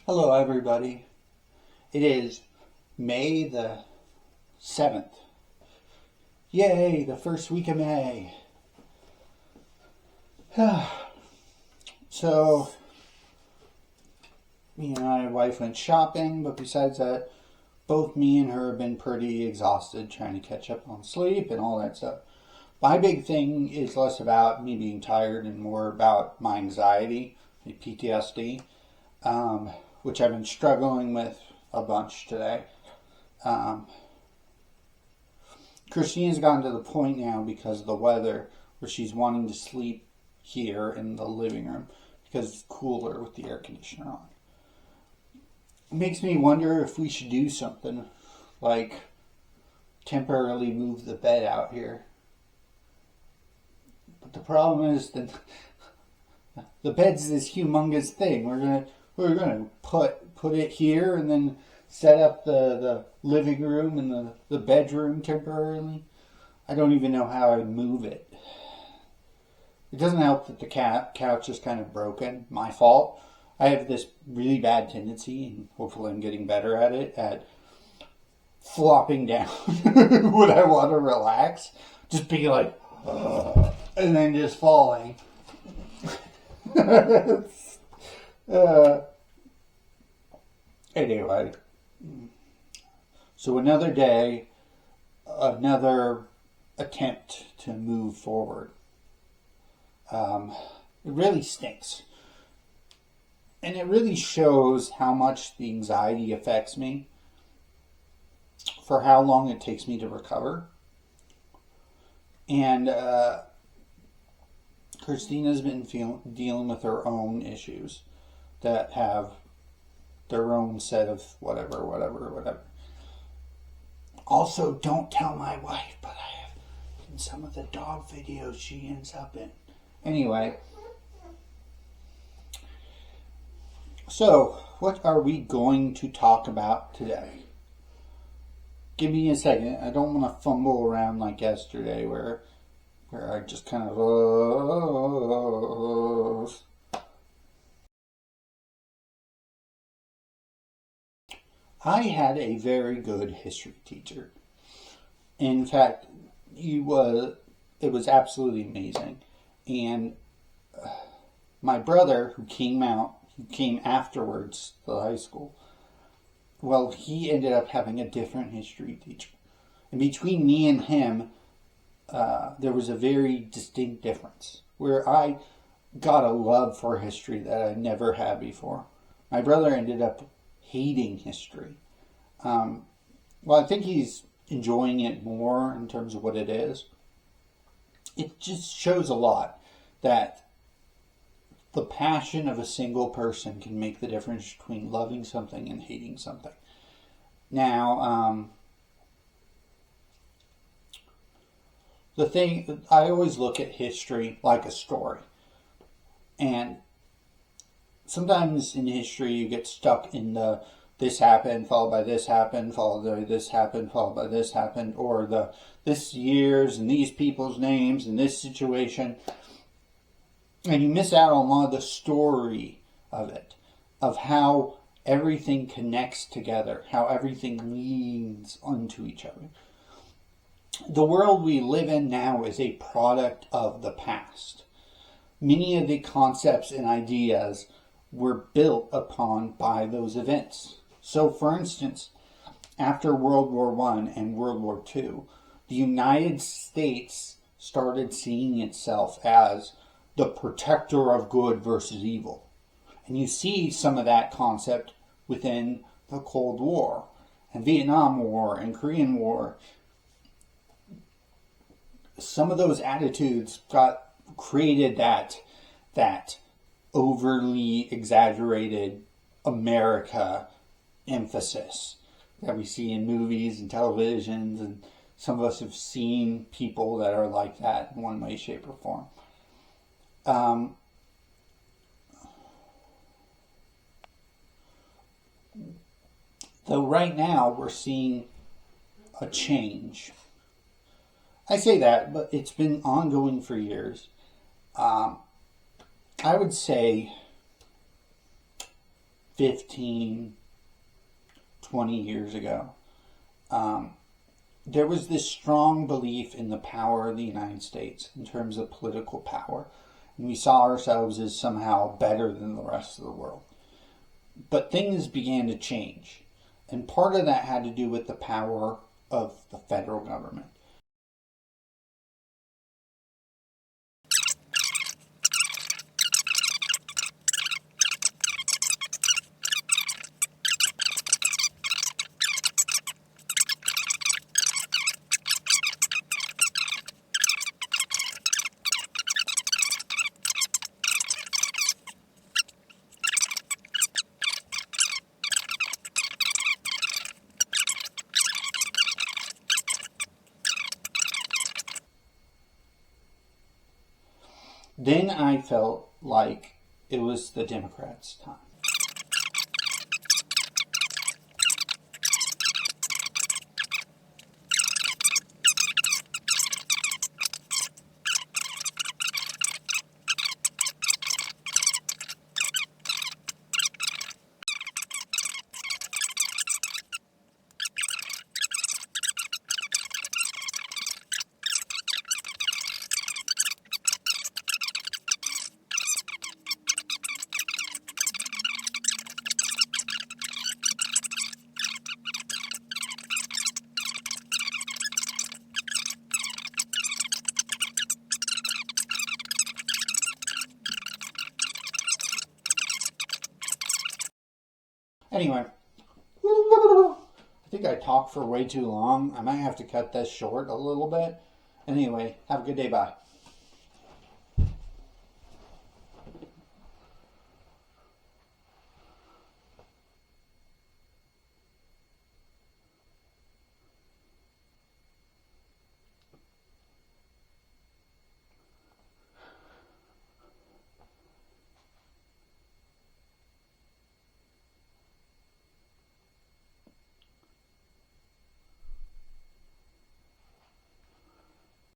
Hello, everybody. It is May the 7th. Yay, the first week of May. So, me and my wife went shopping, but besides that, both me and her have been pretty exhausted trying to catch up on sleep and all that stuff. My big thing is less about me being tired and more about my anxiety, my PTSD, which I've been struggling with a bunch today. Um, Christine's gotten to the point now because of the weather where she's wanting to sleep here in the living room because it's cooler with the air conditioner on. It makes me wonder if we should do something like temporarily move the bed out here. But the problem is that the bed's this humongous thing. We're gonna put it here and then set up the living room and the bedroom temporarily. I don't even know how I'd move it. It doesn't help that the couch is kind of broken. My fault. I have this really bad tendency, and hopefully I'm getting better at it, at flopping down when I want to relax. Just being like, and then just falling. Anyway, so another day, another attempt to move forward. It really stinks. And it really shows how much the anxiety affects me, for how long it takes me to recover. And Christina's been dealing with her own issues that have their own set of whatever. Also, don't tell my wife, but I have in some of the dog videos she ends up in. Anyway, so what are we going to talk about today? Give me a second. I don't want to fumble around like yesterday where I just kind of I had a very good history teacher. In fact, it was absolutely amazing. And my brother, who came afterwards to high school, well, he ended up having a different history teacher. And between me and him, there was a very distinct difference where I got a love for history that I never had before. My brother ended up hating history. Well, I think he's enjoying it more in terms of what it is. It just shows a lot that the passion of a single person can make the difference between loving something and hating something. Now, the thing, I always look at history like a story. And sometimes in history you get stuck in the this happened, followed by this happened, followed by this happened, followed by this happened, or the this year's and these people's names and this situation. And you miss out on a lot of the story of it, of how everything connects together, how everything leans onto each other. The world we live in now is a product of the past. Many of the concepts and ideas were built upon by those events. So, for instance, after World War I and World War II, the United States started seeing itself as the protector of good versus evil. And you see some of that concept within the Cold War and Vietnam War and Korean War. Some of those attitudes created that overly exaggerated America emphasis that we see in movies and televisions, and some of us have seen people that are like that in one way, shape, or form. Though right now we're seeing a change. I say that, but it's been ongoing for years. I would say 15, 20 years ago, there was this strong belief in the power of the United States in terms of political power. And we saw ourselves as somehow better than the rest of the world. But things began to change. And part of that had to do with the power of the federal government. Then I felt like it was the Democrats' time. Anyway, I think I talked for way too long. I might have to cut this short a little bit. Anyway, have a good day. Bye.